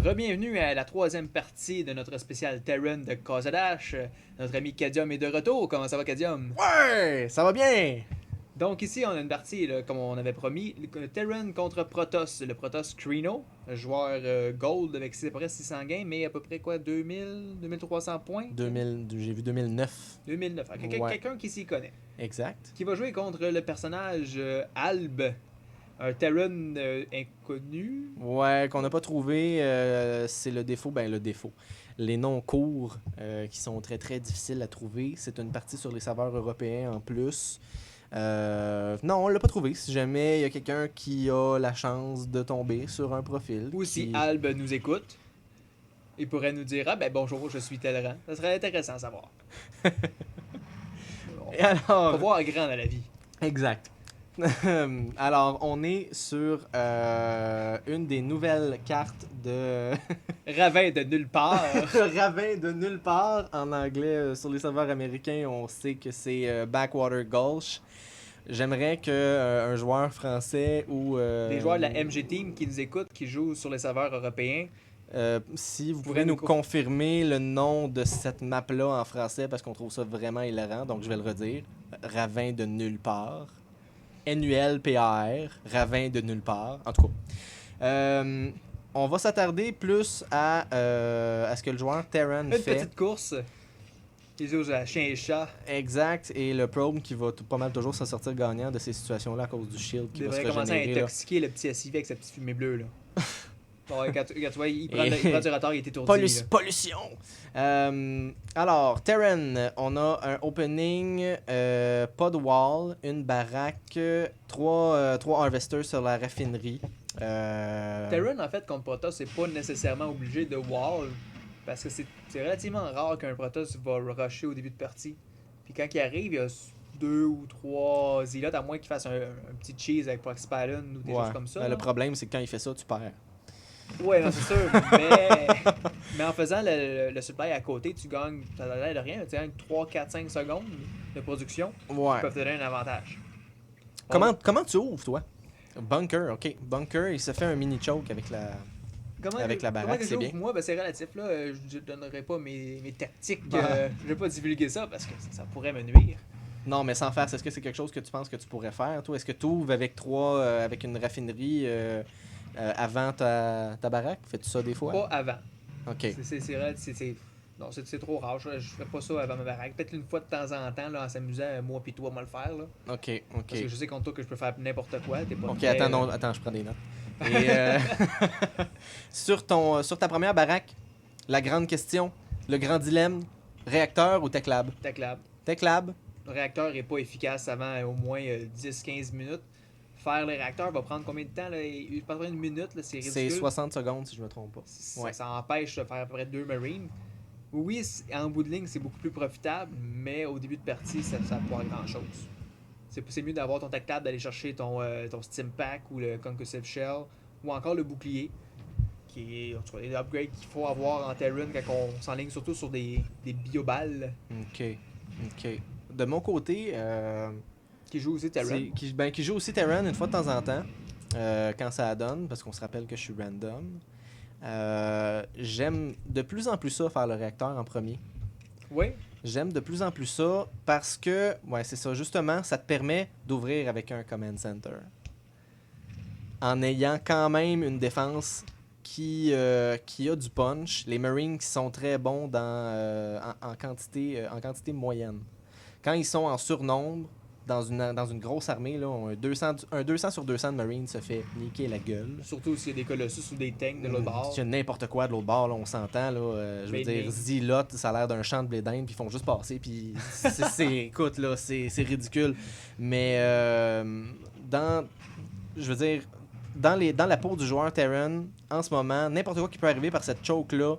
Re-bienvenue à la troisième partie de notre spécial Terran de Kazadash. Notre ami Cadium est de retour. Comment ça va, Cadium? Ouais, ça va bien. Donc ici, on a une partie, là, comme on avait promis, le Terran contre Protoss. Le Protoss Krino, joueur Gold avec à peu près 600 games, mais à peu près quoi, 2000, 2300 points? 2000, j'ai vu 2009. 2009. Ouais, Quelqu'un qui s'y connaît. exact. Qui va jouer contre le personnage Alb, un Terran inconnu. Ouais, qu'on n'a pas trouvé, c'est le défaut. Ben, le défaut. Les noms courts qui sont très très difficiles à trouver. C'est une partie sur les serveurs européens en plus. Non, on l'a pas trouvé. Si jamais il y a quelqu'un qui a la chance de tomber sur un profil. Ou si qui... Alb nous écoute, il pourrait nous dire: ah ben bonjour, je suis tel rang. Ça serait intéressant à savoir. Et alors... Faut voir grand dans la vie. Exact. Alors, on est sur une des nouvelles cartes de Ravin de nulle part. Ravin de nulle part. En anglais, sur les serveurs américains, on sait que c'est Backwater Gulch. J'aimerais que un joueur français ou... Des joueurs de la MG Team qui nous écoutent, qui jouent sur les serveurs européens. si vous Pourrait pouvez nous nous confirmer le nom de cette map-là en français, parce qu'on trouve ça vraiment hilarant, donc je vais le redire. Ravin de nulle part. NULPAR, Ravin de nulle part. En tout cas, on va s'attarder plus à ce que le joueur Terran Une fait. petite course. Ils jouent à chien et chat. Exact, et le Probe qui va pas mal toujours s'en sortir gagnant de ces situations-là à cause du shield Il qui va se devrait commencer à régénérer. Là. intoxiquer le petit SIV avec sa petite fumée bleue. Là. Bon, quand tu vois, il prend du retard, il est étourdi. Là. Pollution! Alors, Terran, on a un opening, pas de wall, une baraque, trois harvesters sur la raffinerie. Terran, en fait, contre Protoss, c'est pas nécessairement obligé de wall. Parce que c'est relativement rare qu'un Protoss va rusher au début de partie. Puis quand il arrive, il y a 2 ou 3 Zealots, à moins qu'il fasse un petit cheese avec Proxy Palin ou des choses comme ça. Ben, le problème, c'est que quand il fait ça, tu perds. Ouais, non, c'est sûr. mais en faisant le supply à côté, tu gagnes, ça a l'air de rien, tu gagnes 3, 4, 5 secondes de production Ouais. qui peuvent te donner un avantage. Comment tu ouvres, toi? Bunker, ok. Bunker, il se fait un mini choke avec la... Avec la baraque, c'est bien. Moi, ben, c'est relatif. Là. Je ne donnerai pas mes tactiques. Je ne vais pas divulguer ça parce que ça pourrait me nuire. Non, mais sans faire, est-ce que c'est quelque chose que tu penses que tu pourrais faire, toi? Est-ce que tu ouvres avec avec une raffinerie avant ta baraque? Fais-tu ça des fois? Pas avant. Ok. Non, c'est trop rare. Je ne ferais pas ça avant ma baraque. Peut-être une fois de temps en temps, là, en s'amusant, moi puis toi, moi le faire. Là. Ok. Parce que je sais contre toi que je peux faire n'importe quoi. T'es pas Ok, très, attends, je prends des notes. Et sur ta première baraque, la grande question, le grand dilemme, réacteur ou TechLab? TechLab. TechLab? Le réacteur n'est pas efficace avant au moins 10-15 minutes. Faire le réacteur va prendre combien de temps? Là? Pas une minute, là, c'est ridicule. C'est 60 secondes si je me trompe pas. Ça empêche de faire à peu près 2 Marines. Oui, en bout de ligne, c'est beaucoup plus profitable, mais au début de partie, ça ne va pas grand-chose. C'est mieux d'avoir ton TechLab, d'aller chercher ton Steam Pack ou le Concussive Shell, ou encore le bouclier, qui est en tout cas, les upgrades qu'il faut avoir en Terran quand on s'enligne surtout sur des bioballes. Ok. De mon côté, Qui joue aussi Terran. qui joue aussi Terran une fois de temps en temps, quand ça donne, parce qu'on se rappelle que je suis random. J'aime de plus en plus ça, faire le réacteur en premier. Oui. J'aime de plus en plus ça parce que, ouais, c'est ça, justement, ça te permet d'ouvrir avec un command center. En ayant quand même une défense qui a du punch. Les Marines qui sont très bons en quantité moyenne. Quand ils sont en surnombre, dans une grosse armée, là, un 200 sur 200 de Marines se fait niquer la gueule. Surtout s'il y a des Colossus ou des tanks de l'autre bord. S'il y a n'importe quoi de l'autre bord, là, on s'entend. Là, je veux dire, Zilot, ça a l'air d'un champ de blé d'Inde, puis ils font juste passer. Puis écoute, là, c'est ridicule. Mais je veux dire, dans la peau du joueur Terran, en ce moment, n'importe quoi qui peut arriver par cette choke-là,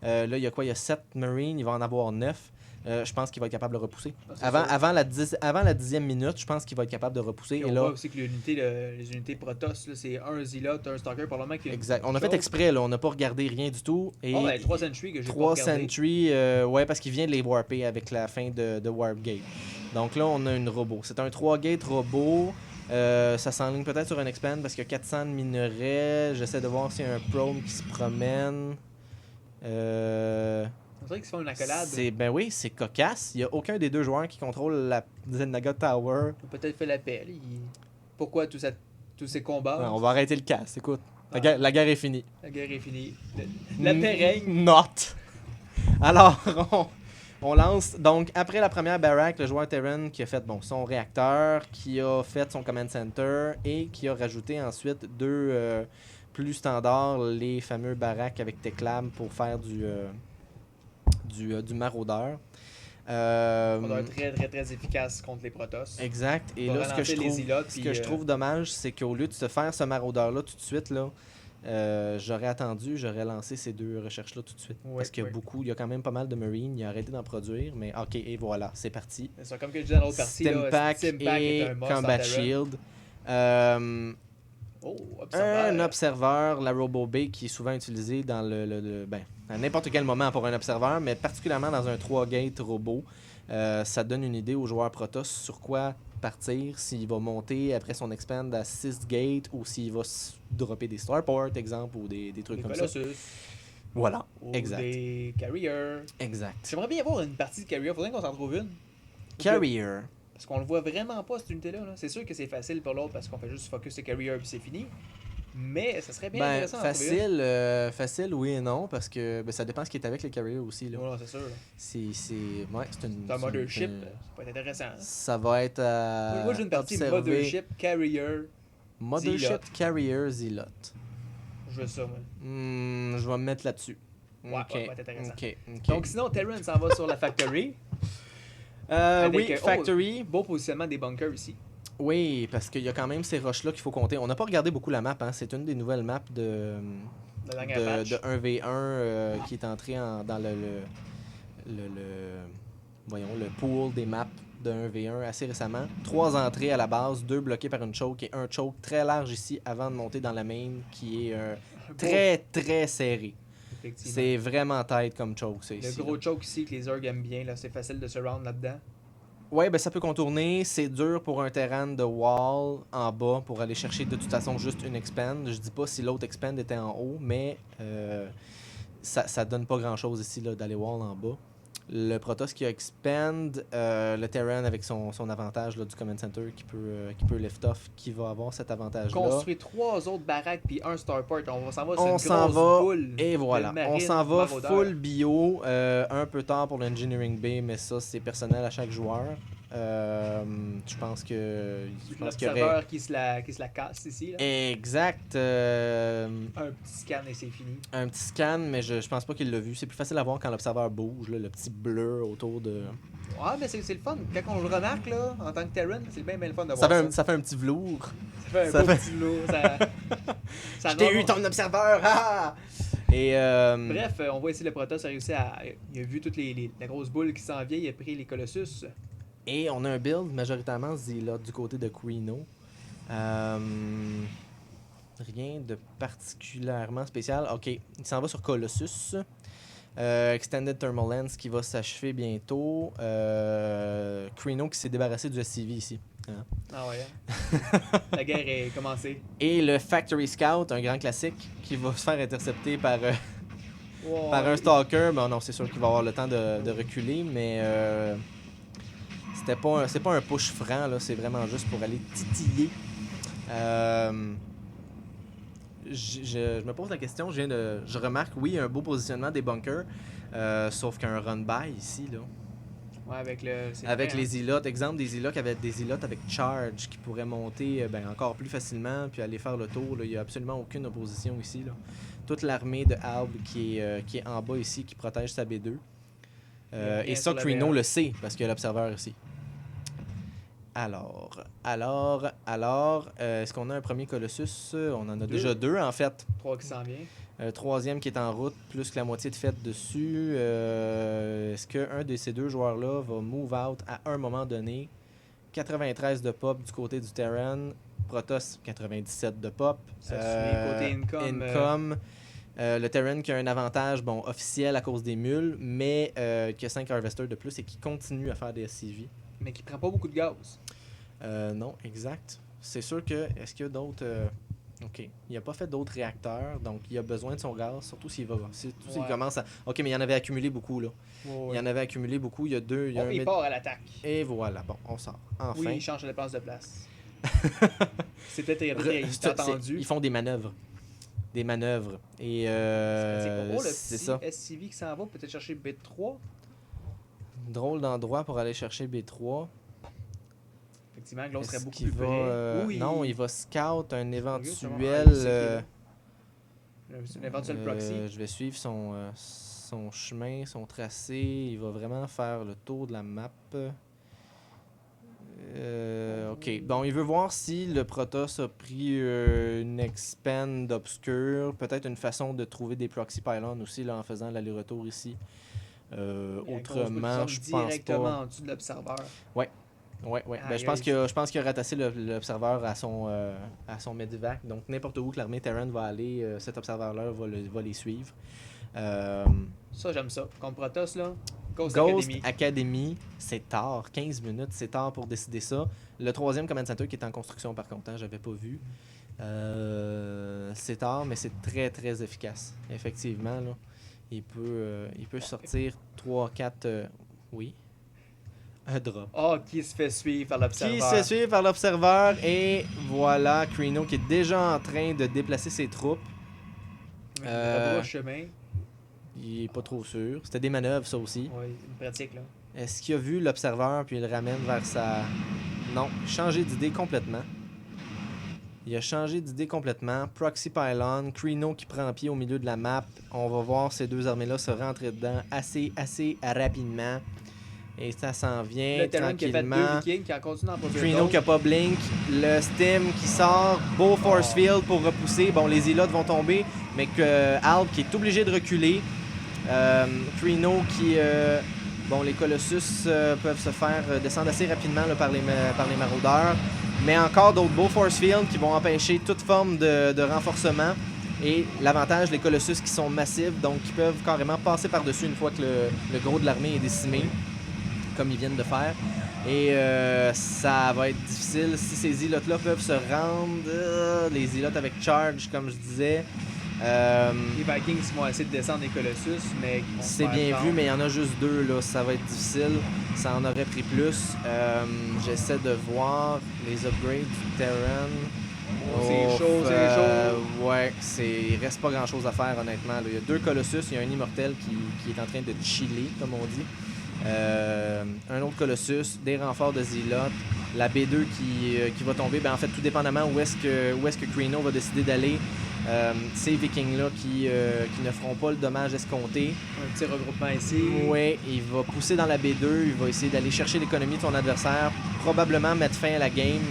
là, il y a quoi? Il y a 7 Marines, il va en avoir 9. Je pense qu'il va être capable de repousser. Avant la 10e minute, je pense qu'il va être capable de repousser. Et on voit aussi que les unités Protoss, là, c'est un Zealot, un Stalker, probablement. Exact. On a fait exprès, là, on n'a pas regardé rien du tout. Et 3 Sentry que j'ai pas 3 regardé. Sentry, ouais, parce qu'il vient de les warper avec la fin de Warp Gate. Donc là, on a une robot. C'est un 3 gate robot. Ça s'enligne peut-être sur un expand parce qu'il y a 400 de minerais. J'essaie de voir s'il y a un Prome qui se promène. On dirait qu'ils se font une accolade. Ben oui, c'est cocasse. Il n'y a aucun des deux joueurs qui contrôle la Zennaga Tower. Il a peut-être fait l'appel. Pourquoi tous ces combats? Ouais, on va arrêter le casse, écoute. Ah. La guerre est finie. La guerre est finie. La paix règne. Not. Alors, on lance. Donc, après la première baraque, le joueur Terran qui a fait son réacteur, qui a fait son command center et qui a rajouté ensuite deux plus standards, les fameux baraques avec Teclam pour faire du maraudeur. On doit être très, très, très efficace contre les Protoss. Exact. Et là, ce que je trouve dommage, c'est qu'au lieu de se faire ce maraudeur-là tout de suite, là, j'aurais lancé ces deux recherches-là tout de suite. Parce qu'il y a il y a quand même pas mal de Marines, il a arrêté d'en produire, mais ok, et voilà, c'est parti. C'est comme que je disais dans l'autre partie, Stimpack et Combat Shield. Un observeur, la RoboBay, qui est souvent utilisé dans à n'importe quel moment pour un observeur, mais particulièrement dans un 3-gate robot. Ça donne une idée au joueur Protoss sur quoi partir, s'il va monter après son expand à 6 gates ou s'il va dropper des starports, exemple, ou des trucs comme ça. Voilà, ou exact. Des carriers. Exact. J'aimerais bien avoir une partie de carrier, faudrait qu'on s'en trouve une. Carrier. Parce qu'on le voit vraiment pas, cette unité-là. C'est sûr que c'est facile pour l'autre parce qu'on fait juste focus sur carrier puis c'est fini. Mais ça serait bien intéressant facile, oui et non, parce que ça dépend ce qui est avec les carriers aussi. Là. Ouais, c'est sûr. C'est un mothership, ça peut être intéressant. Ça va être moi, j'ai une partie mothership, carrier, Mothership, carrier, Zealot. Je veux ça, moi. Je vais me mettre là-dessus. Ouais, okay. Ça va être intéressant. Okay. Donc sinon, Terran s'en va sur la Factory. Oui, Factory. Beau positionnement des bunkers ici. Oui, parce qu'il y a quand même ces roches-là qu'il faut compter. On n'a pas regardé beaucoup la map, hein. C'est une des nouvelles maps de 1v1 qui est entrée dans le pool des maps de 1v1 assez récemment. 3 entrées à la base, 2 bloquées par une choke et un choke très large ici avant de monter dans la main qui est très très serré. C'est vraiment tight comme choke. Le gros choke ici que les Zerg aiment bien, là, c'est facile de se rendre là-dedans. Ouais, ça peut contourner. C'est dur pour un terrain de wall en bas pour aller chercher de toute façon juste une expand. Je dis pas si l'autre expand était en haut, mais ça donne pas grand-chose ici d'aller wall en bas. Le Protoss qui a expand, le Terran avec son avantage là, du Command Center qui peut lift off, qui va avoir cet avantage-là. Construire 3 autres baraques puis un starport. On s'en va sur une grosse boule. Et voilà, on s'en va full bio. Un peu tard pour l'Engineering Bay, mais ça c'est personnel à chaque joueur. Je pense que l'observeur qui se la casse ici là. Exact. Un petit scan et c'est fini. Un petit scan, mais je pense pas qu'il l'a vu. C'est plus facile à voir quand l'observeur bouge, là, le petit bleu autour de. Ouais, mais c'est le fun. Quand on le remarque là, en tant que Terran, c'est bien le fun de voir ça. Ça fait un petit velours. Ça fait un petit velours. Je t'ai eu ton observeur. Ah! Et bref, on voit ici le Protoss a réussi il a vu toute la grosse boule qui s'en vient, il a pris les Colossus. Et on a un build majoritairement Zealot du côté de Creeno. Rien de particulièrement spécial. Ok, il s'en va sur Colossus. Extended Thermal Lens qui va s'achever bientôt. Creeno qui s'est débarrassé du SCV ici. Hein? Ah ouais. La guerre est commencée. Et le Factory Scout, un grand classique, qui va se faire intercepter par un Stalker. Bon, non, c'est sûr qu'il va avoir le temps de reculer, mais c'est pas un push franc, là, c'est vraiment juste pour aller titiller. Je me pose la question, je remarque, oui, un beau positionnement des bunkers, sauf qu'un run-by ici, là. Ouais, avec les Zealots, exemple des Zealots avec Charge qui pourraient monter encore plus facilement puis aller faire le tour. Là. Il n'y a absolument aucune opposition ici. Là. Toute l'armée de Alb qui est en bas ici, qui protège sa B2. Et ça, Creeno le sait, parce qu'il y a l'observeur ici. Alors, est-ce qu'on a un premier Colossus? On en a déjà 2, en fait. 3 qui s'en vient. Troisième qui est en route, plus que la moitié de fête dessus. Est-ce qu'un de ces 2 joueurs-là va move out à un moment donné? 93 de pop du côté du Terran. Protoss, 97 de pop. Ça suit côté income. Le Terran qui a un avantage officiel à cause des mules, mais qui a 5 harvesters de plus et qui continue à faire des SCV. Mais qui prend pas beaucoup de gaz. Non, exact. c'est sûr que... Est-ce qu'il y a d'autres... OK. Il n'a pas fait d'autres réacteurs, donc il a besoin de son gaz, surtout s'il commence à... OK, mais il y en avait accumulé beaucoup, là. Il y en avait accumulé beaucoup. Il y a deux... Il part à l'attaque. Et voilà. Bon, on sort. Enfin. Oui, il change de place. C'est peut-être attendu. Ils font des manœuvres. Et c'est ça. SCV qui s'en va peut-être chercher B3. Drôle d'endroit pour aller chercher B3. Effectivement, l'autre serait beaucoup plus près. Non, il va scout un éventuel... un éventuel proxy. Je vais suivre son chemin, son tracé. Il va vraiment faire le tour de la map. OK. Bon, il veut voir si le Protoss a pris une expand obscure. Peut-être une façon de trouver des proxy pylons aussi là, en faisant l'aller-retour ici. Autrement, je pense pas. Directement en dessous de l'observeur. Ouais. Ben, je pense qu'il a ratassé l'observeur à son medivac. Donc, n'importe où que l'armée Terran va aller, cet observeur-là va les suivre. Ça, j'aime ça. Contre Protoss, là, Ghost Academy, c'est tard. 15 minutes, c'est tard pour décider ça. Le troisième Command Center qui est en construction, par contre, j'avais pas vu. C'est tard, mais c'est très, très efficace. Effectivement, là, il peut sortir 3-4... oui. Un drop. Qui se fait suivre par l'observeur. Et voilà, Creano qui est déjà en train de déplacer ses troupes. Chemin. Il est pas trop sûr. C'était des manœuvres, ça aussi. Oui, une pratique, là. Est-ce qu'il a vu l'observeur puis il le ramène vers sa... Non, changé d'idée complètement. Il a changé d'idée complètement. Proxy Pylon, Creano qui prend pied au milieu de la map. On va voir ces deux armées-là se rentrer dedans assez rapidement. Et ça s'en vient le tranquillement. Qui a continué en Creano qui n'a pas blink. Le Stim qui sort. Beau Force Field pour repousser. Bon, les îlots vont tomber. Mais que Alb qui est obligé de reculer. Creano qui... les Colossus peuvent se faire descendre assez rapidement là, par les maraudeurs. Mais encore d'autres beaux Force Field qui vont empêcher toute forme de renforcement. Et l'avantage, les Colossus qui sont massifs, donc qui peuvent carrément passer par-dessus une fois que le gros de l'armée est décimé, comme ils viennent de faire. Et ça va être difficile si ces îlots-là peuvent se rendre. Les îlots avec charge, comme je disais. Les Vikings vont essayer de descendre les Colossus, mais c'est bien vu, mais il y en a juste deux, là. Ça va être difficile. Ça en aurait pris plus. J'essaie de voir les upgrades du Terran. C'est chaud. Ouais, il reste pas grand chose à faire, honnêtement. Là. Il y a deux Colossus, il y a un Immortel qui est en train de chiller, comme on dit. Un autre Colossus, des renforts de Zealot, la B2 qui va tomber. En fait, tout dépendamment où est-ce que Creano va décider d'aller. Ces Vikings-là qui ne feront pas le dommage escompté. Un petit regroupement ici. Oui, il va pousser dans la B2, il va essayer d'aller chercher l'économie de son adversaire, probablement mettre fin à la game,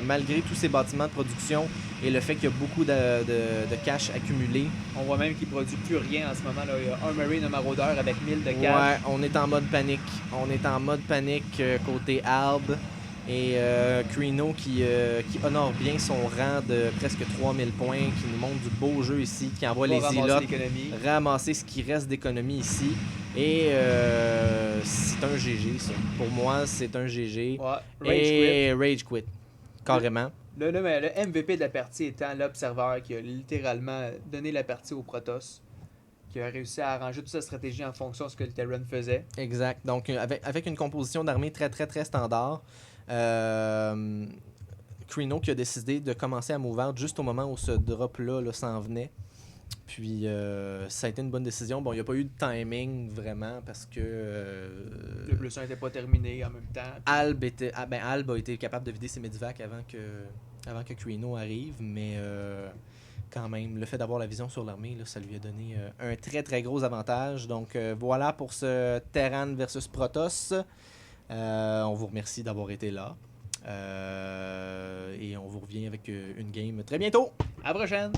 malgré tous ces bâtiments de production et le fait qu'il y a beaucoup de cash accumulé. On voit même qu'il ne produit plus rien en ce moment. Là. Il y a un Marine, un maraudeur avec 1000 de cash. Ouais, on est en mode panique. Côté Alb. Et Creano qui honore bien son rang de presque 3000 points, qui nous montre du beau jeu ici, qui envoie les îlots ramasser ce qui reste d'économie ici. Et c'est un GG, ça. Pour moi, c'est un GG. Ouais, Rage quit. Carrément. Le MVP de la partie étant l'observeur qui a littéralement donné la partie au Protoss, qui a réussi à arranger toute sa stratégie en fonction de ce que le Terran faisait. Exact. Donc, avec une composition d'armée très, très, très standard. Creano qui a décidé de commencer à move out juste au moment où ce drop-là s'en venait. Puis ça a été une bonne décision. Bon, il n'y a pas eu de timing vraiment parce que... le plus 1 n'était pas terminé en même temps. Alb a été capable de vider ses medivacs avant que Creano arrive, mais quand même, le fait d'avoir la vision sur l'armée, là, ça lui a donné un très très gros avantage. Donc voilà pour ce Terran versus Protoss. On vous remercie d'avoir été là. Et on vous revient avec une game très bientôt. À la prochaine!